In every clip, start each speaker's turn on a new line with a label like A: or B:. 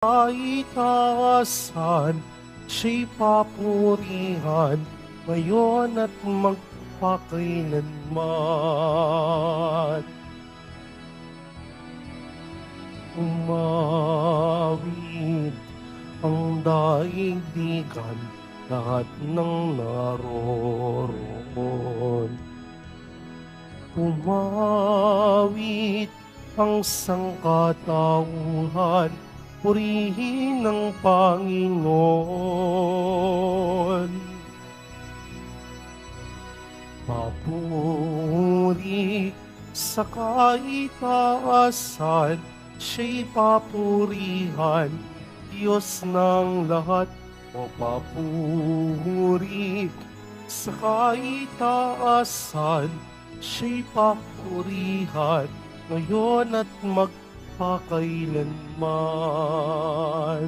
A: Kaitaasan, siya'y papurihan, ngayon at magpakailanman. Umawit ang daigdigan, lahat ng naroroon. Umawit ang sangkatauhan, purihin ang Panginoon. Papuri sa kaitaasan, siya'y papurihan, Diyos ng lahat. O papuri sa kaitaasan, siya'y papurihan, ngayon at magpakailanman.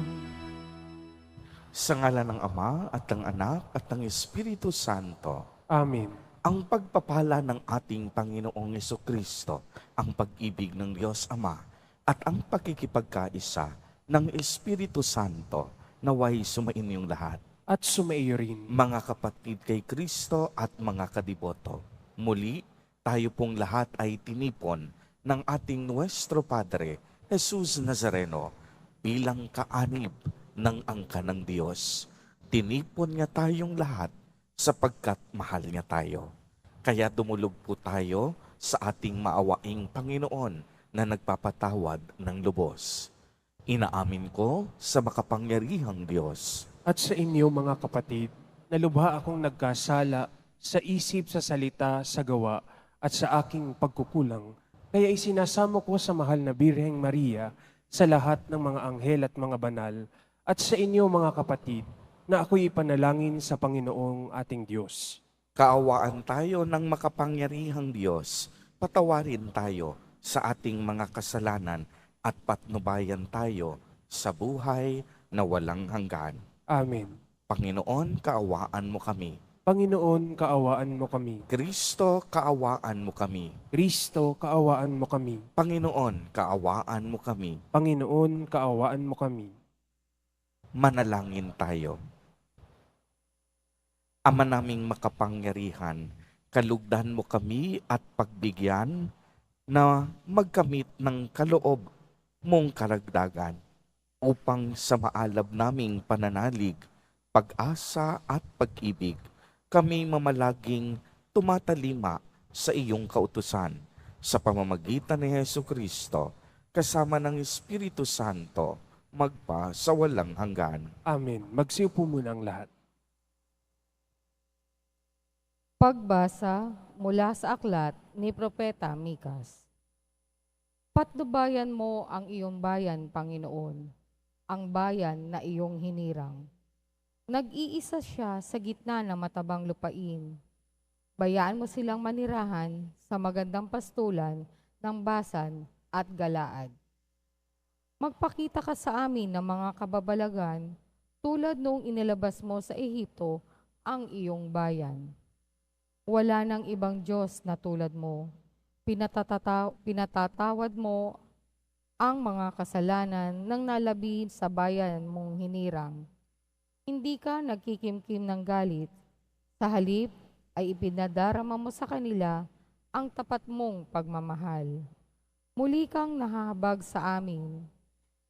B: Sa ngalan ng Ama at ng Anak at ng Espiritu Santo,
C: Amen.
B: ang pagpapala ng ating Panginoong Jesucristo, ang pag-ibig ng Diyos Ama, at ang pakikipagkaisa ng Espiritu Santo, naway sumainyong lahat.
C: At sumaiyo rin.
B: Mga kapatid kay Kristo at mga kadiboto, muli tayo pong lahat ay tinipon ng ating Nuestro Padre, Jesus Nazareno, bilang kaanib ng angka ng Diyos. Tinipon niya tayong lahat sapagkat mahal niya tayo. Kaya dumulog po tayo sa ating maawaing Panginoon na nagpapatawad ng lubos. Inaamin ko sa makapangyarihang Diyos
C: At sa inyo mga kapatid, na lubha akong nagkasala sa isip, sa salita, sa gawa, at sa aking pagkukulang. Kaya isinasamo ko sa mahal na Birheng Maria, sa lahat ng mga anghel at mga banal, at sa inyo mga kapatid, na ako'y ipanalangin sa Panginoong ating Diyos.
B: Kaawaan tayo ng makapangyarihang Diyos, patawarin tayo sa ating mga kasalanan at patnubayan tayo sa buhay na walang hanggan.
C: Amen.
B: Panginoon, kaawaan mo kami.
C: Panginoon, kaawaan mo kami.
B: Kristo, kaawaan mo kami.
C: Kristo, kaawaan mo kami.
B: Panginoon, kaawaan mo kami.
C: Panginoon, kaawaan mo kami.
B: Manalangin tayo. Ama naming makapangyarihan, kalugdan mo kami at pagbigyan na magkamit ng kaloob mong karagdagan upang sa maalab naming pananalig, pag-asa at pag-ibig, kami mamalaging tumatalima sa iyong kautusan sa pamamagitan ni Jesucristo kasama ng Espiritu Santo magpa sa walang hanggan.
C: Amen. Magsiupo muna ang lahat.
D: Pagbasa mula sa aklat ni Propeta Mikas. Patnubayan mo ang iyong bayan, Panginoon, ang bayan na iyong hinirang. Nag-iisa siya sa gitna ng matabang lupain. Bayaan mo silang manirahan sa magandang pastulan ng Basan at Galaad. Magpakita ka sa amin ng mga kababalagan tulad noong inilabas mo sa Ehipto ang iyong bayan. Wala nang ibang Diyos na tulad mo. Pinatatawad mo ang mga kasalanan ng nalabi sa bayan mong hinirang. Hindi ka nagkikimkim ng galit. Sa halip ay ipinadarama mo sa kanila ang tapat mong pagmamahal. Muli kang nahahabag sa amin.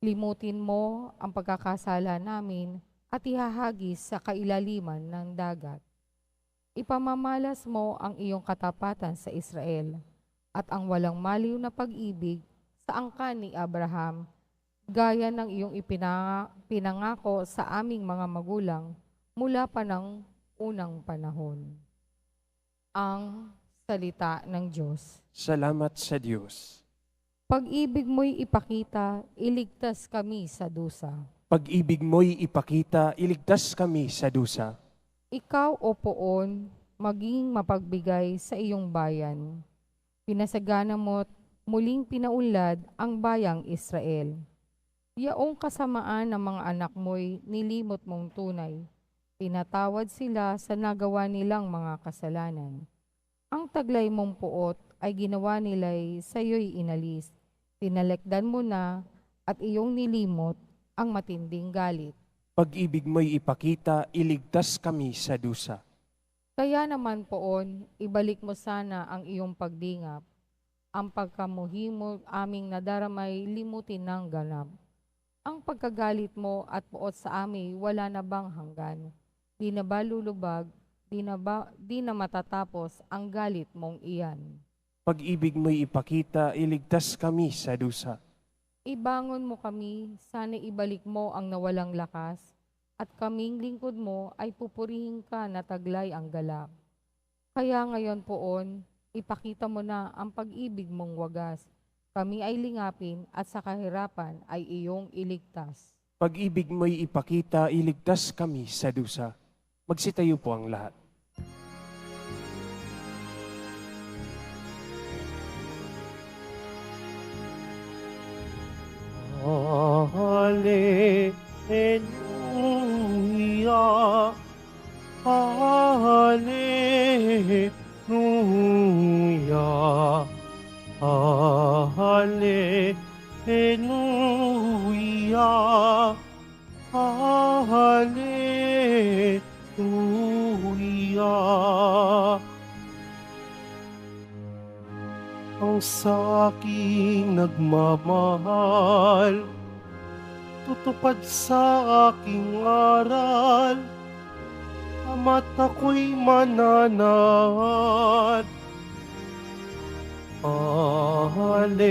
D: Limutin mo ang pagkakasala namin at ihahagis sa kailaliman ng dagat. Ipamamalas mo ang iyong katapatan sa Israel at ang walang maliw na pag-ibig sa angkan ni Abraham, gaya ng iyong pinangako sa aming mga magulang mula pa ng unang panahon. Ang salita ng Diyos.
C: Salamat sa Diyos.
D: Pag-ibig mo'y ipakita, iligtas kami sa dusa.
C: Pag-ibig mo'y ipakita, iligtas kami sa dusa.
D: Ikaw, O Poon, maging mapagbigay sa iyong bayan. Pinasagana mo't muling pinaunlad ang bayang Israel. Yaong kasamaan ng mga anak mo'y nilimot mong tunay. Pinatawad sila sa nagawa nilang mga kasalanan. Ang taglay mong puot ay ginawa nila'y sa iyo'y inalis. Tinalekdan mo na at iyong nilimot, ang matinding galit.
C: Pag-ibig mo'y ipakita, iligtas kami sa dusa.
D: Kaya naman poon, ibalik mo sana ang iyong pagdingap. Ang pagkamuhi mo aming nadaramay limutin ng ganap. Ang pagkagalit mo at puot sa amin wala na bang hanggan? Di na ba lulubag, di na matatapos ang galit mong iyan?
C: Pag-ibig mo'y ipakita, iligtas kami sa dusa.
D: Ibangon mo kami, sana ibalik mo ang nawalang lakas, at kaming lingkod mo ay pupurihin ka na taglay ang galak. Kaya ngayon poon, ipakita mo na ang pag-ibig mong wagas. Kami ay lingapin at sa kahirapan ay iyong iligtas.
C: Pag-ibig mo'y ipakita, iligtas kami sa dusa. Magsitayo po ang lahat.
A: Hallelujah, Hallelujah, Hallelujah, Hallelujah. Ang sa aking nagmamahal, tutupad sa aking aral, ama't ako'y mananahat. Hallelujah,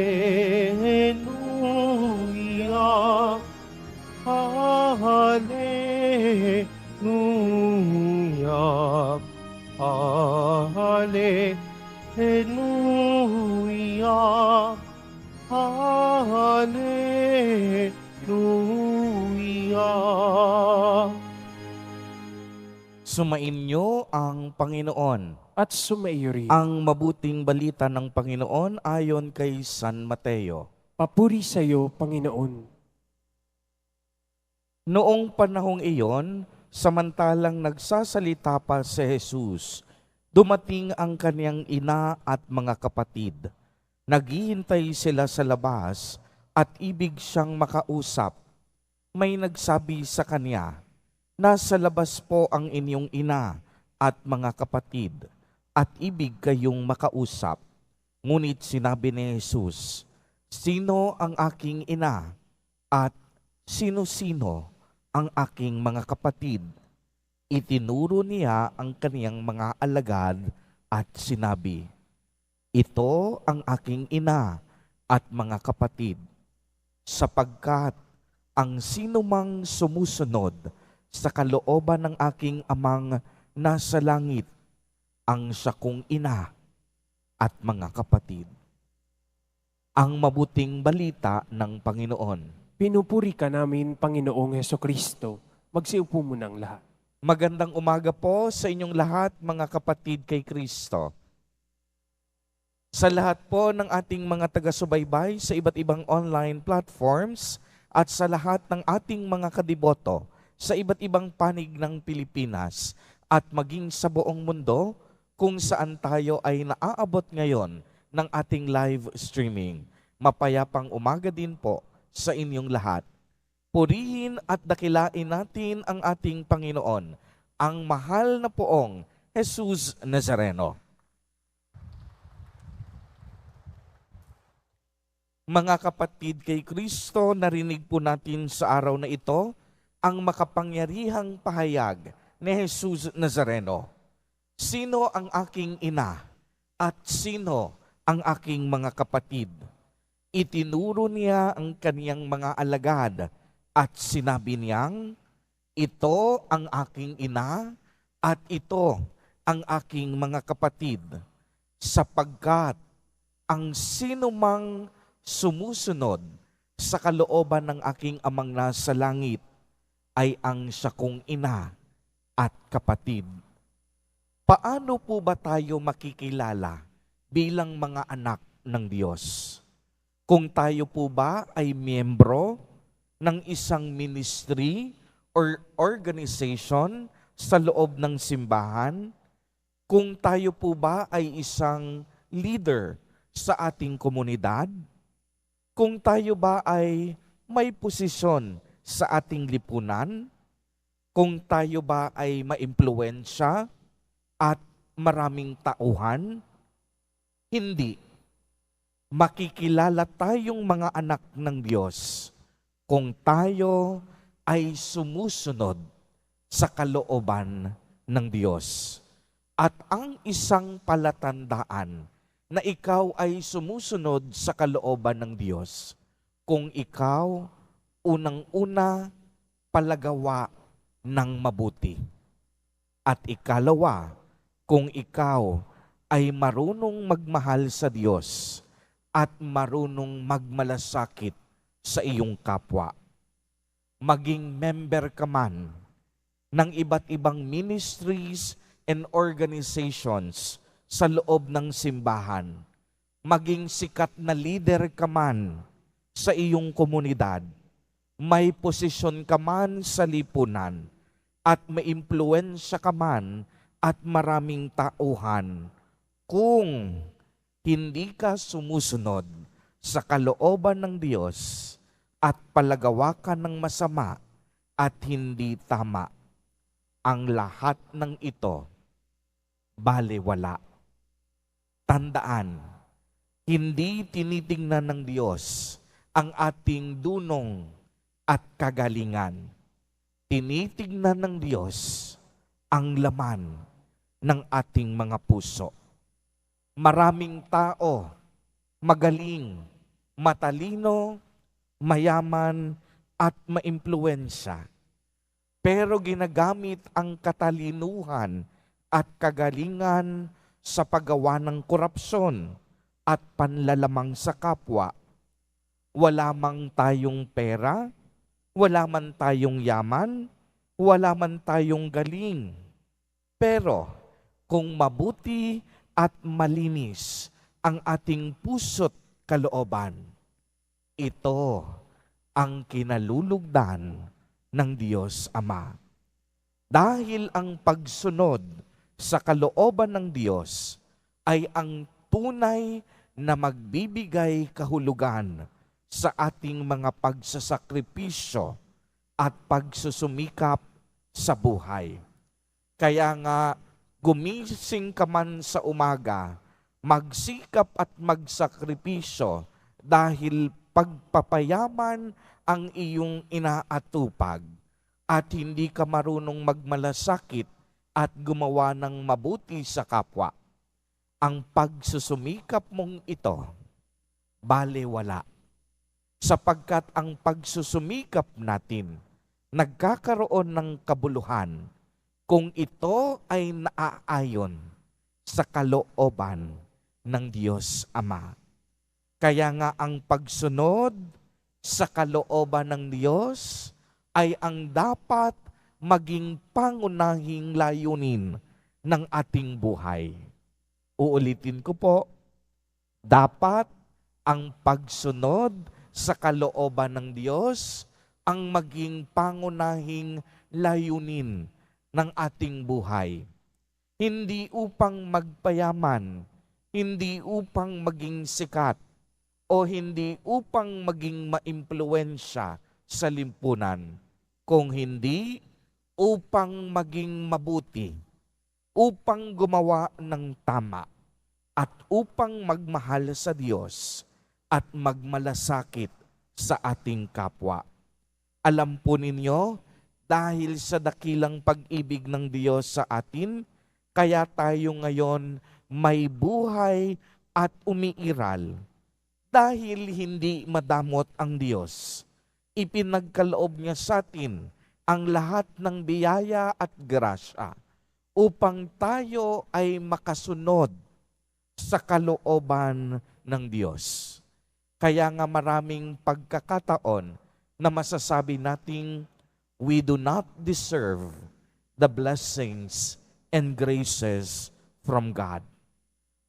A: Hallelujah, Hallelujah, Hallelujah.
B: Sumainyo ang Panginoon.
C: At sumaiyo rin.
B: Ang mabuting balita ng Panginoon ayon kay San Mateo.
C: Papuri sa iyo, Panginoon.
B: Noong panahong iyon, samantalang nagsasalita pa si Jesus, dumating ang kaniyang ina at mga kapatid. Naghihintay sila sa labas at ibig siyang makausap. May nagsabi sa kanya, "Nasa labas po ang inyong ina at mga kapatid, at ibig kayong makausap." Ngunit sinabi ni Jesus, "Sino ang aking ina at sino-sino ang aking mga kapatid?" Itinuro niya ang kaniyang mga alagad at sinabi, "Ito ang aking ina at mga kapatid, sapagkat ang sinumang sumusunod sa kalooban ng aking amang nasa langit, ang siya kong ina at mga kapatid." Ang mabuting balita ng Panginoon.
C: Pinupuri ka namin, Panginoong Hesukristo. Magsiupo mo ng lahat.
B: Magandang umaga po sa inyong lahat, mga kapatid kay Kristo. Sa lahat po ng ating mga taga-subaybay sa iba't ibang online platforms at sa lahat ng ating mga kadiboto sa iba't ibang panig ng Pilipinas at maging sa buong mundo kung saan tayo ay naaabot ngayon ng ating live streaming. Mapayapang umaga din po sa inyong lahat. Purihin at dakilain natin ang ating Panginoon, ang mahal na poong Jesus Nazareno. Mga kapatid kay Kristo, narinig po natin sa araw na ito ang makapangyarihang pahayag ni Jesus Nazareno. Sino ang aking ina at sino ang aking mga kapatid? Itinuro niya ang kaniyang mga alagad at sinabi niyang, "Ito ang aking ina at ito ang aking mga kapatid, sapagkat ang sinumang sumusunod sa kalooban ng aking amang nasa langit ay ang siya kong ina at kapatid." Paano po ba tayo makikilala bilang mga anak ng Diyos? Kung tayo po ba ay miyembro ng isang ministry or organization sa loob ng simbahan, kung tayo po ba ay isang leader sa ating komunidad, kung tayo ba ay may posisyon sa ating lipunan? Kung tayo ba ay maimpluwensya at maraming tauhan? Hindi. Makikilala tayong mga anak ng Diyos kung tayo ay sumusunod sa kalooban ng Diyos. At ang isang palatandaan na ikaw ay sumusunod sa kalooban ng Diyos, kung ikaw unang-una palagawa ng mabuti. At ikalawa, kung ikaw ay marunong magmahal sa Diyos at marunong magmalasakit sa iyong kapwa. Maging member ka man ng iba't ibang ministries and organizations sa loob ng simbahan, maging sikat na leader ka man sa iyong komunidad, may posisyon ka man sa lipunan, at may impluwensya ka man at maraming tauhan, kung hindi ka sumusunod sa kalooban ng Diyos at palagawa ka ng masama at hindi tama, ang lahat ng ito balewala. Tandaan, hindi tinitingnan ng Diyos ang ating dunong at kagalingan. Tinitingnan ng Diyos ang laman ng ating mga puso. Maraming tao, magaling, matalino, mayaman, at maimpluwensya. Pero ginagamit ang katalinuhan at kagalingan sa paggawa ng korupsyon at panlalamang sa kapwa. Wala mang tayong pera, wala man tayong yaman, wala man tayong galing. Pero kung mabuti at malinis ang ating puso't kalooban, ito ang kinalulugdan ng Diyos Ama. Dahil ang pagsunod sa kalooban ng Diyos ay ang tunay na magbibigay kahulugan sa ating mga pagsasakripisyo at pagsusumikap sa buhay. Kaya nga, gumising ka man sa umaga, magsikap at magsakripisyo dahil pagpapayaman ang iyong inaatupag at hindi ka marunong magmalasakit at gumawa ng mabuti sa kapwa. Ang pagsusumikap mong ito, balewala. Sapagkat ang pagsusumikap natin, nagkakaroon ng kabuluhan kung ito ay naaayon sa kalooban ng Diyos Ama. Kaya nga ang pagsunod sa kalooban ng Diyos ay ang dapat maging pangunahing layunin ng ating buhay. Uulitin ko po, dapat ang pagsunod sa kalooban ng Diyos ang maging pangunahing layunin ng ating buhay. Hindi upang magpayaman, hindi upang maging sikat, o hindi upang maging maimpluwensya sa lipunan, kung hindi upang maging mabuti, upang gumawa ng tama, at upang magmahal sa Diyos at magmalasakit sa ating kapwa. Alam po ninyo, dahil sa dakilang pag-ibig ng Diyos sa atin, kaya tayo ngayon may buhay at umiiral. Dahil hindi madamot ang Diyos, ipinagkaloob niya sa atin ang lahat ng biyaya at grasya upang tayo ay makasunod sa kalooban ng Diyos. Kaya nga maraming pagkakataon na masasabi nating we do not deserve the blessings and graces from God.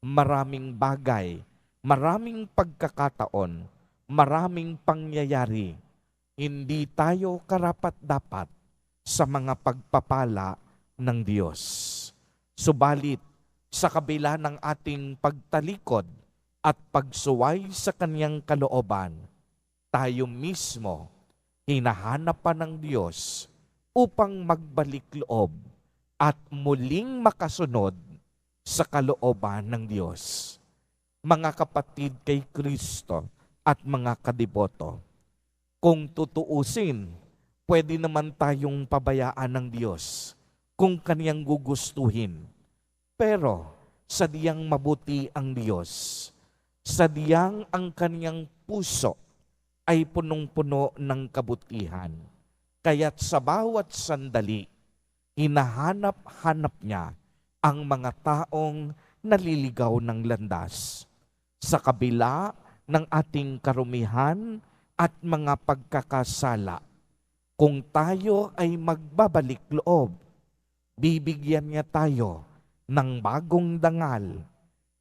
B: Maraming bagay, maraming pagkakataon, maraming pangyayari, hindi tayo karapat-dapat sa mga pagpapala ng Diyos. Subalit, sa kabila ng ating pagtalikod at pagsuway sa Kanyang kalooban, tayo mismo hinahanap pa ng Diyos upang magbalik loob at muling makasunod sa kalooban ng Diyos. Mga kapatid kay Kristo at mga kadiboto, kung tutuusin, pwede naman tayong pabayaan ng Diyos kung kaniyang gugustuhin. Pero sadyang mabuti ang Diyos. Sadyang ang kaniyang puso ay punong-puno ng kabutihan. Kaya't sa bawat sandali, hinahanap-hanap niya ang mga taong naliligaw ng landas. Sa kabila ng ating karumihan at mga pagkakasala, kung tayo ay magbabalik loob, bibigyan niya tayo ng bagong dangal.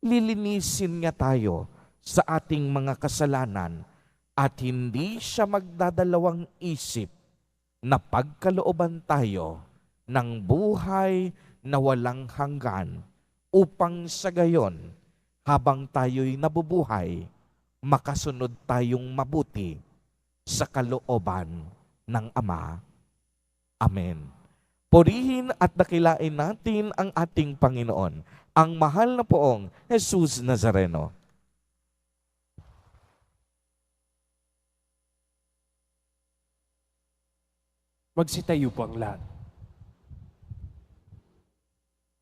B: Lilinisin niya tayo sa ating mga kasalanan at hindi siya magdadalawang isip na pagkalooban tayo ng buhay na walang hanggan upang sa gayon, habang tayo'y nabubuhay, makasunod tayong mabuti sa kalooban ng Ama. Amen. Purihin at dakilain natin ang ating Panginoon, ang mahal na poong Jesus Nazareno.
C: Magsitayo po ang lahat.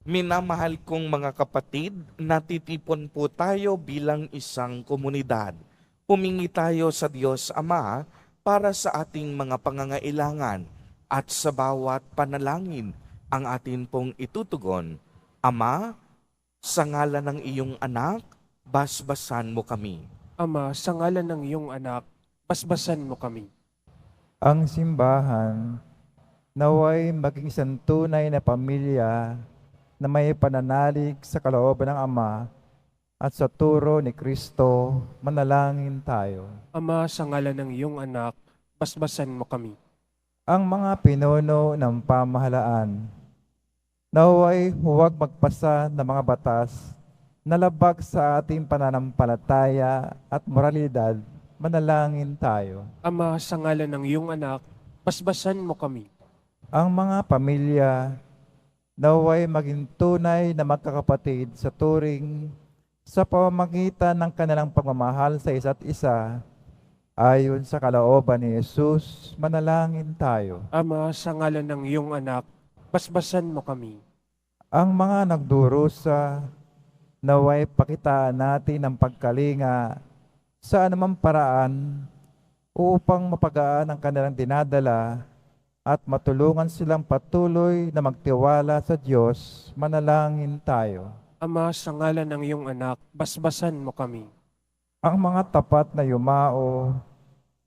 B: Minamahal kong mga kapatid, natitipon po tayo bilang isang komunidad. Humingi tayo sa Diyos Ama para sa ating mga pangangailangan at sa bawat panalangin ang atin pong itutugon. Ama, sa ngalan ng iyong anak, basbasan mo kami.
C: Ama, sa ngalan ng iyong anak, basbasan mo kami.
E: Ang simbahan naway maging isang tunay na pamilya na may pananalig sa kalooban ng Ama at sa turo ni Kristo. Manalangin tayo.
C: Ama, sa ngalan ng iyong anak, basbasan mo kami.
E: Ang mga pinuno ng pamahalaan naway huwag magpasa ng mga batas na labag sa ating pananampalataya at moralidad. Manalangin tayo.
C: Ama, sa ngalan ng iyong anak, basbasan mo kami.
E: Ang mga pamilya naway maging tunay na magkakapatid sa turing sa pamamagitan ng kanilang pagmamahal sa isa't isa ayon sa kalooban ni Jesus. Manalangin tayo.
C: Ama, sa ngalan ng iyong anak, basbasan mo kami.
E: Ang mga nagdurusa naway pakitaan natin ng pagkalinga sa anumang paraan upang mapagaan ang kanilang dinadala at matulungan silang patuloy na magtiwala sa Diyos. Manalangin tayo.
C: Ama, sa ngalan ng iyong anak, basbasan mo kami.
E: Ang mga tapat na yumao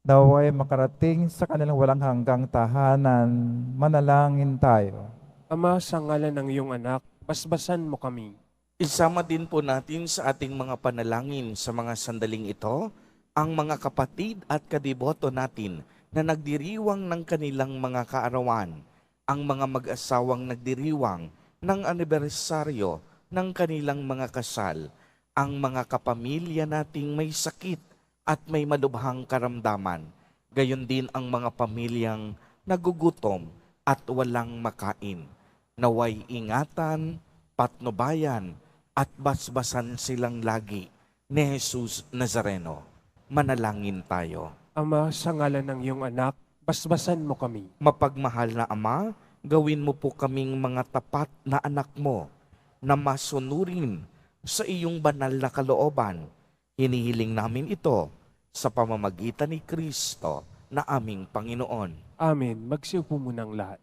E: naway makarating sa kanilang walang hanggang tahanan. Manalangin tayo.
C: Ama, sa ngalan ng iyong anak, basbasan mo kami.
B: Isama din po natin sa ating mga panalangin sa mga sandaling ito ang mga kapatid at kadiboto natin na nagdiriwang ng kanilang mga kaarawan, ang mga mag-asawang nagdiriwang ng anibersaryo ng kanilang mga kasal, ang mga kapamilya nating may sakit at may malubhang karamdaman, gayon din ang mga pamilyang nagugutom at walang makain. Naway ingatan, patnubayan, at basbasan silang lagi ni Jesus Nazareno. Manalangin tayo.
C: Ama, sa ngalan ng iyong anak, basbasan mo kami.
B: Mapagmahal na Ama, gawin mo po kaming mga tapat na anak mo na masunurin sa iyong banal na kalooban. Hinihiling namin ito sa pamamagitan ni Kristo na aming Panginoon.
C: Amen. Magsiupo munang lahat.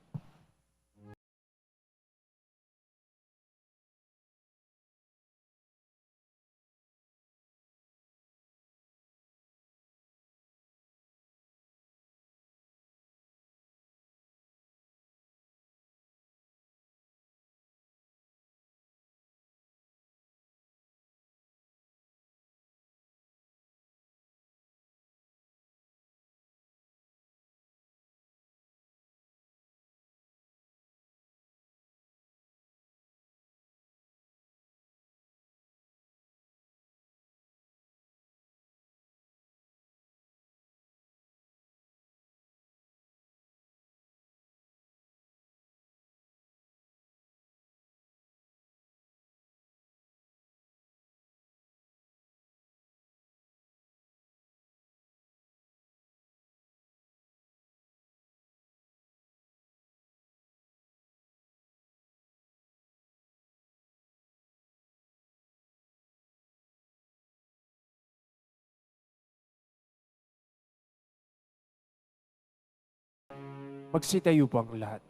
C: Magsitayo po ang lahat.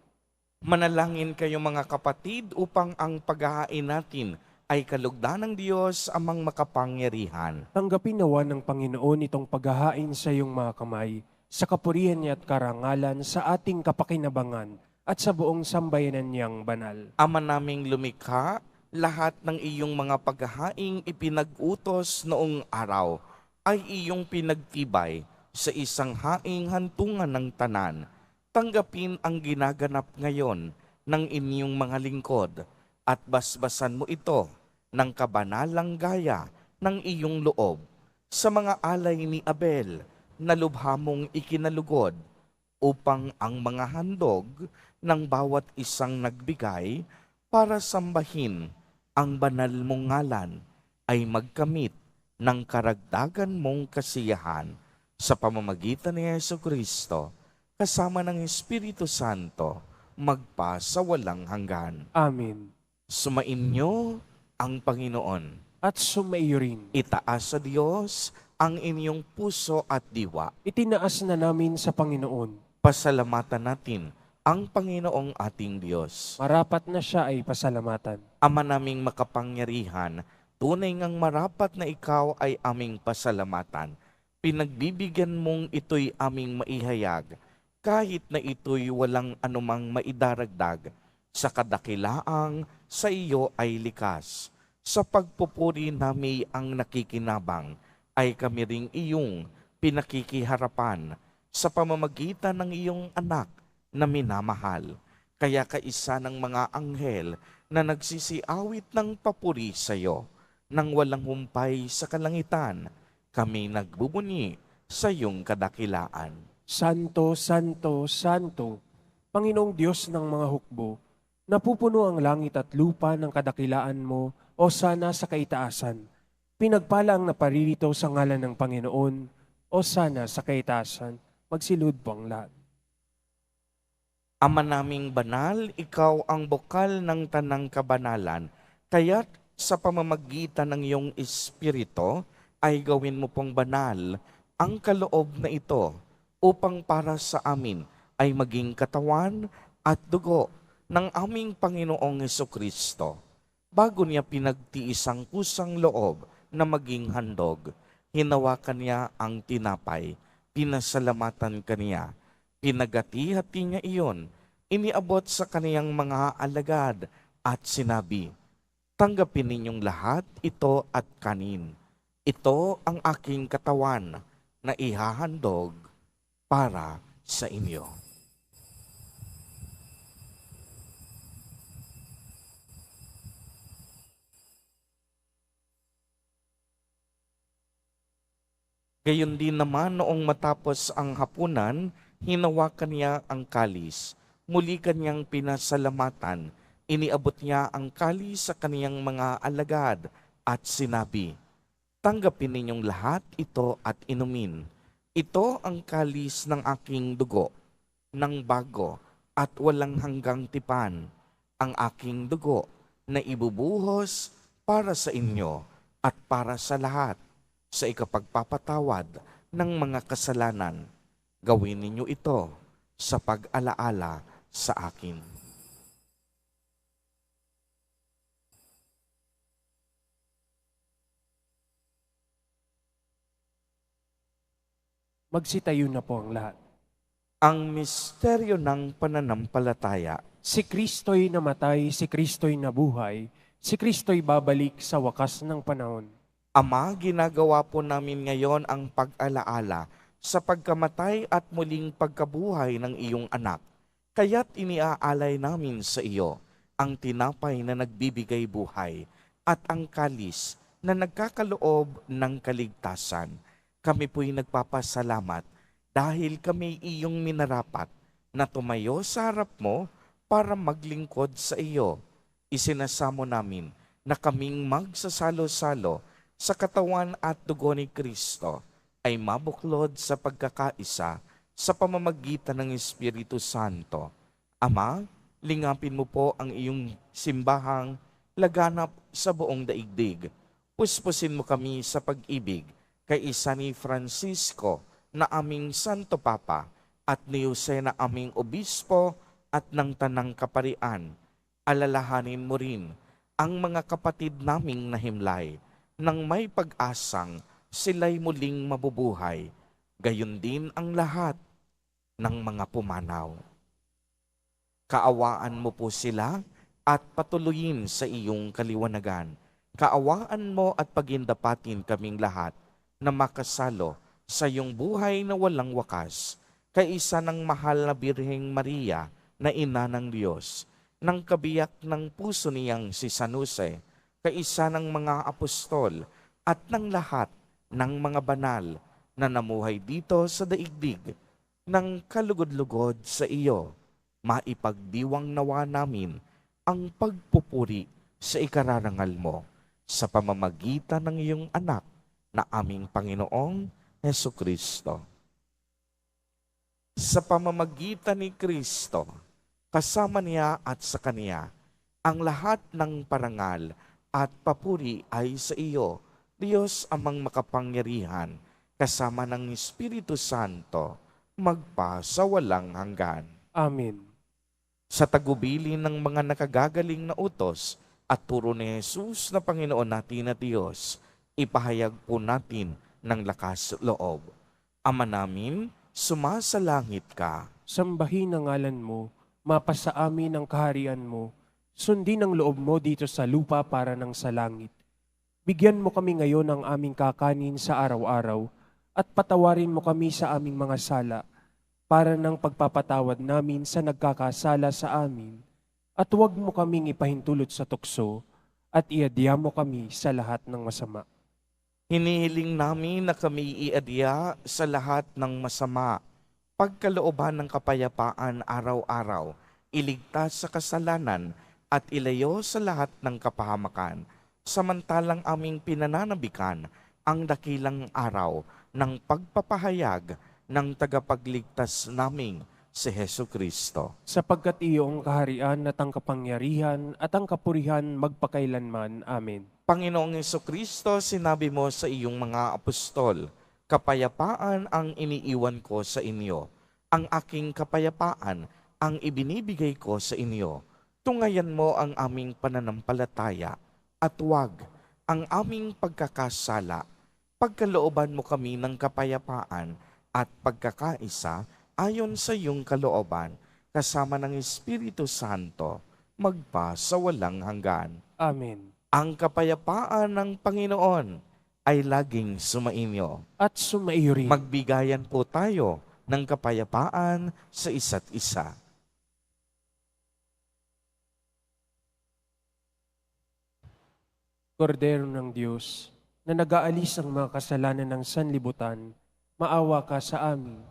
B: Manalangin kayo mga kapatid upang ang paghahain natin ay kalugdan ng Diyos amang makapangyarihan.
C: Tanggapin nawa ng Panginoon itong paghahain sa iyong mga kamay, sa kapurihan niya at karangalan, sa ating kapakinabangan, at sa buong sambayanan niyang banal.
B: Ama naming lumikha, lahat ng iyong mga paghahaing ipinag-utos noong araw ay iyong pinagtibay sa isang haing hantungan ng tanan. Tanggapin ang ginaganap ngayon ng inyong mga lingkod at basbasan mo ito ng kabanalang gaya ng iyong loob sa mga alay ni Abel na lubha mong ikinalugod upang ang mga handog ng bawat isang nagbigay para sambahin ang banal mong ngalan ay magkamit ng karagdagan mong kasiyahan sa pamamagitan ni Jesucristo kasama ng Espiritu Santo magpa sa walang hanggan.
C: Amen.
B: Sumainyo ang Panginoon.
C: At sumaiyo rin.
B: Itaas sa Diyos ang inyong puso at diwa.
C: Itinaas na namin sa Panginoon.
B: Pasalamatan natin ang Panginoong ating Diyos.
C: Marapat na siya ay pasalamatan.
B: Ama naming makapangyarihan, tunay ngang marapat na ikaw ay aming pasalamatan. Pinagbibigyan mong ito'y aming maihayag, kahit na ito'y walang anumang maidaragdag, sa kadakilaang sa iyo ay likas. Sa pagpupuri nami ang nakikinabang, ay kami ring iyong pinakikiharapan sa pamamagitan ng iyong anak na minamahal. Kaya kaisa ng mga anghel na nagsisiawit ng papuri sa iyo, nang walang humpay sa kalangitan, kami nagbubunyi sa iyong kadakilaan.
C: Santo, Santo, Santo, Panginoong Diyos ng mga hukbo, napupuno ang langit at lupa ng kadakilaan mo, o sana sa kaitaasan. Pinagpala ang naparirito sa ngalan ng Panginoon, o sana sa kaitaasan. Magsilud po ang lahat.
B: Ama naming banal, ikaw ang bukal ng tanang kabanalan, kaya't sa pamamagitan ng iyong Espiritu ay gawin mo pong banal ang kaloob na ito, upang para sa amin ay maging katawan at dugo ng aming Panginoong Jesucristo. Bago niya pinagtiis ang kusang loob na maging handog, hinawakan niya ang tinapay, pinasalamatan kaniya, pinagati-hati niya iyon, iniabot sa kaniyang mga alagad at sinabi, tanggapin ninyong lahat ito at kanin. Ito ang aking katawan na ihahandog para sa inyo. Gayon din naman noong matapos ang hapunan, hinawakan niya ang kalis. Muli kanyang pinasalamatan, iniabot niya ang kalis sa kaniyang mga alagad at sinabi, tanggapin ninyong lahat ito at inumin. Ito ang kalis ng aking dugo, ng bago at walang hanggang tipan, ang aking dugo na ibubuhos para sa inyo at para sa lahat sa ikapagpapatawad ng mga kasalanan. Gawin ninyo ito sa pag-alaala sa akin.
C: Magsitayo na po ang lahat.
B: Ang misteryo ng pananampalataya.
C: Si Kristo'y namatay, si Kristo'y nabuhay, si Kristo'y babalik sa wakas ng panahon.
B: Ama, ginagawa po namin ngayon ang pag-alaala sa pagkamatay at muling pagkabuhay ng iyong anak. Kaya't iniaalay namin sa iyo ang tinapay na nagbibigay buhay at ang kalis na nagkakaloob ng kaligtasan. Kami po'y nagpapasalamat dahil kami iyong minarapat na tumayo sa harap mo para maglingkod sa iyo. Isinasamo namin na kaming magsasalo-salo sa katawan at dugo ni Kristo ay mabuklod sa pagkakaisa sa pamamagitan ng Espiritu Santo. Ama, lingapin mo po ang iyong simbahang laganap sa buong daigdig. Puspusin mo kami sa pag-ibig kay isa ni Francisco na aming Santo Papa at ni Jose na aming obispo at ng tanang kaparian. Alalahanin mo rin ang mga kapatid naming nahimlay nang may pag-asang sila'y muling mabubuhay. Gayon din ang lahat ng mga pumanaw. Kaawaan mo po sila at patuloyin sa iyong kaliwanagan. Kaawaan mo at pagindapatin kaming lahat na makasalo sa iyong buhay na walang wakas, kaisa ng mahal na Birheng Maria na ina ng Diyos, ng kabiyak ng puso niyang si San Jose, kaisa ng mga apostol at ng lahat ng mga banal na namuhay dito sa daigdig ng kalugod-lugod sa iyo. Maipagdiwang nawa namin ang pagpupuri sa ikararangal mo sa pamamagitan ng iyong anak na aming Panginoong Hesukristo. Sa pamamagitan ni Kristo, kasama niya at sa Kaniya, ang lahat ng parangal at papuri ay sa iyo, Diyos amang makapangyarihan, kasama ng Espiritu Santo, magpa sa walang hanggan.
C: Amen.
B: Sa tagubili ng mga nakagagaling na utos at turo ni Jesus na Panginoon natin na Diyos, ipahayag po natin ng lakas loob. Ama namin, sumasalangit ka.
C: Sambahin ang ngalan mo, mapasa amin ang kaharian mo, sundin ang loob mo dito sa lupa para ng sa langit. Bigyan mo kami ngayon ng aming kakanin sa araw-araw at patawarin mo kami sa aming mga sala para ng pagpapatawad namin sa nagkakasala sa amin, at huwag mo kaming ipahintulot sa tukso, at iadya mo kami sa lahat ng masama.
B: Hinihiling namin na kami iadya sa lahat ng masama, pagkalooban ng kapayapaan araw-araw, iligtas sa kasalanan, at ilayo sa lahat ng kapahamakan, samantalang aming pinananabikan ang dakilang araw ng pagpapahayag ng tagapagligtas naming si Hesu Kristo.
C: Sapagkat iyo ang kaharian at ang kapangyarihan at ang kapurihan magpakailanman. Amen.
B: Panginoong Hesu Kristo, sinabi mo sa iyong mga apostol, kapayapaan ang iniiwan ko sa inyo. Ang aking kapayapaan ang ibinibigay ko sa inyo. Tungayan mo ang aming pananampalataya at huwag ang aming pagkakasala. Pagkalooban mo kami ng kapayapaan at pagkakaisa ayon sa iyong kalooban, kasama ng Espiritu Santo, magpa sa walang hanggan.
C: Amen.
B: Ang kapayapaan ng Panginoon ay laging sumainyo.
C: At sumaiyo rin.
B: Magbigayan po tayo ng kapayapaan sa isa't isa.
C: Kordero ng Diyos, na nag-aalis ang mga kasalanan ng sanlibutan, maawa ka sa amin.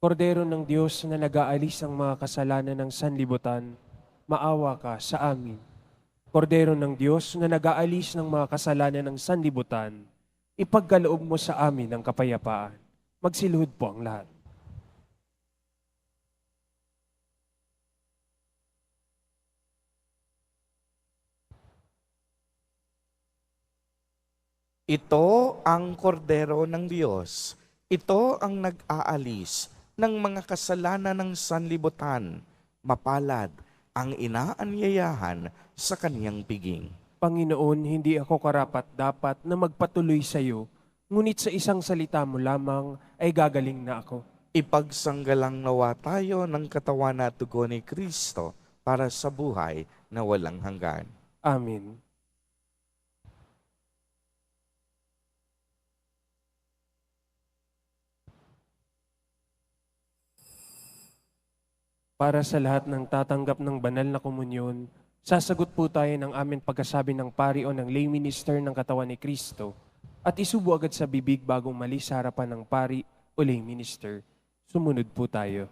C: Kordero ng Diyos na nag-aalis ang mga kasalanan ng sanlibutan, maawa ka sa amin. Kordero ng Diyos na nag-aalis ng mga kasalanan ng sanlibutan, ipagkaloob mo sa amin ang kapayapaan. Magsiluhod po ang lahat.
B: Ito ang kordero ng Diyos. Ito ang nag-aalis ng mga kasalanan ng sanlibutan. Mapalad ang inaanyayahan sa kaniyang piging.
C: Panginoon, hindi ako karapat-dapat na magpatuloy sa iyo, ngunit sa isang salita mo lamang ay gagaling na ako.
B: Ipagsanggalang nawa tayo ng katawan at dugo ni Kristo para sa buhay na walang hanggan.
C: Amen. Para sa lahat ng tatanggap ng banal na komunyon, sasagot po tayo ng aming pagkasabi ng pari o ng lay minister ng katawan ni Kristo at isubo agad sa bibig bagong mali sa harapan ng pari o lay minister. Sumunod po tayo.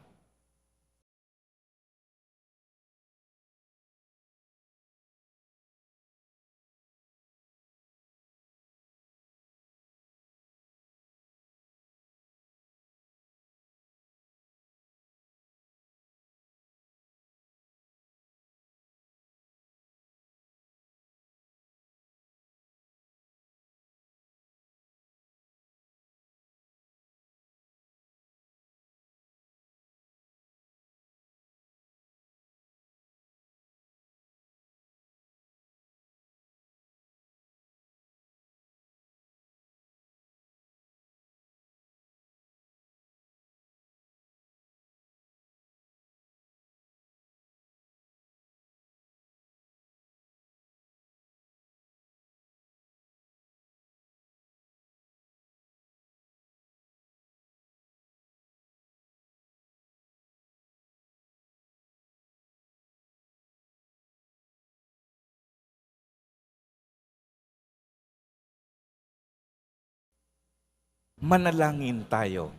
B: Manalangin tayo.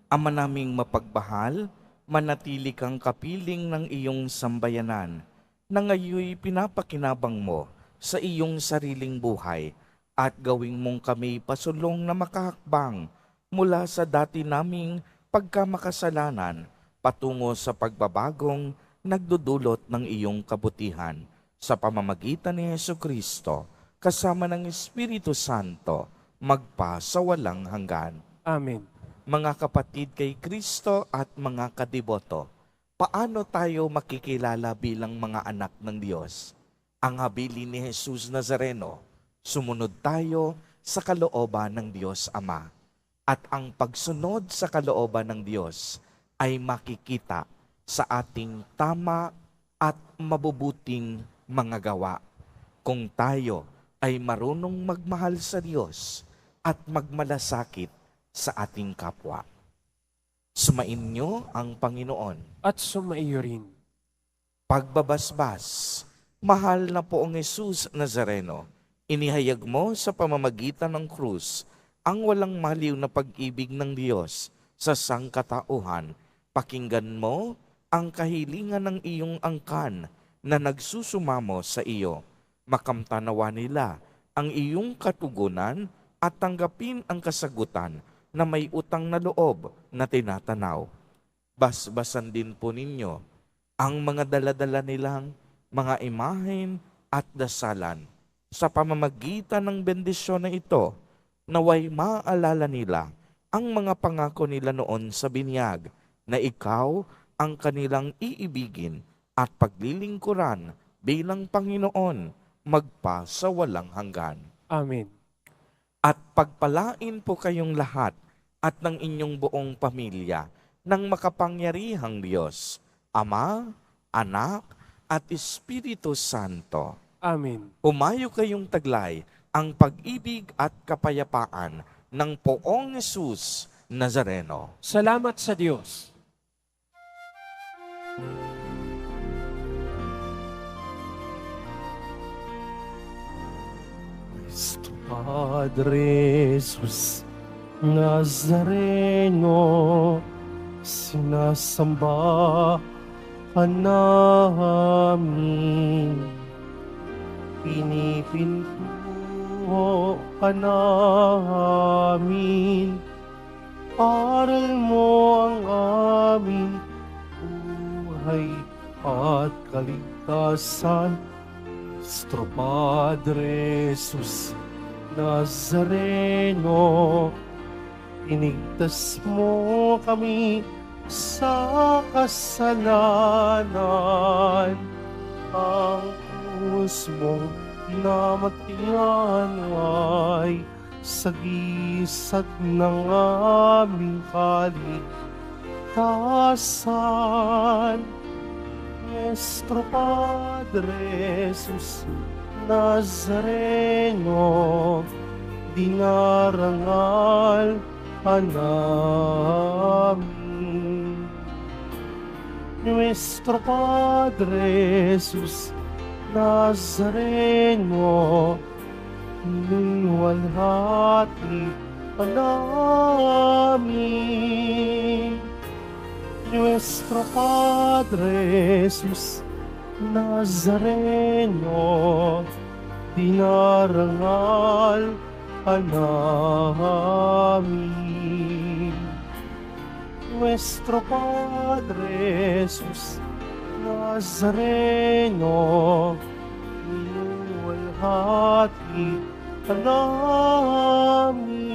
B: Ama naming mapagmahal, manatili kang kapiling ng iyong sambayanan na ngayoy pinapakinabang mo sa iyong sariling buhay at gawing mong kami pasulong na makahakbang mula sa dati naming pagkamakasalanan patungo sa pagbabagong nagdudulot ng iyong kabutihan sa pamamagitan ni Jesucristo kasama ng Espiritu Santo magpa sa walang hanggan.
C: Amen.
B: Mga kapatid kay Kristo at mga kadiboto, paano tayo makikilala bilang mga anak ng Diyos? Ang habilin ni Jesus Nazareno, sumunod tayo sa kalooban ng Diyos Ama. At ang pagsunod sa kalooban ng Diyos ay makikita sa ating tama at mabubuting mga gawa. Kung tayo ay marunong magmahal sa Diyos at magmalasakit sa ating kapwa. Sumainyo ang Panginoon.
C: At sumaiyo rin.
B: Pagbabasbas, mahal na poong Jesus Nazareno, inihayag mo sa pamamagitan ng krus ang walang maliw na pag-ibig ng Diyos sa sangkatauhan. Pakinggan mo ang kahilingan ng iyong angkan na nagsusumamo sa iyo. Makamtanawa nila ang iyong katugunan at tanggapin ang kasagutan na may utang na loob na tinatanaw. Basbasan din po ninyo ang mga daladala nilang mga imahen at dasalan. Sa pamamagitan ng bendisyon na ito, naway maalala nila ang mga pangako nila noon sa binyag na ikaw ang kanilang iibigin at paglilingkuran bilang Panginoon magpa sa walang hanggan.
C: Amen.
B: At pagpalain po kayong lahat at ng inyong buong pamilya ng makapangyarihang Diyos, Ama, Anak, at Espiritu Santo.
C: Amen.
B: Humayo kayong taglay ang pag-ibig at kapayapaan ng poong Jesus Nazareno.
C: Salamat sa Diyos.
A: Cristo Padre Jesus Nazareno, sinasamba ka namin, pinipintuho ka namin, aral mo ang aming buhay at kaligtasan. Cristo Padre Jesus Nazareno, inigtas mo kami sa kasalanan. Ang krus mong namatian ay sagisag ng aming kaligtasan. Nuestro Padre Jesus Nazareno, dinarangal ka namin. Nuestro Padre Jesus Nazareno, niwalhati ka namin. Nuestro Padre Jesus Nazareno, dinarangal ka namin. Nuestro Padre Jesus Nazareno, niwalhati ka namin.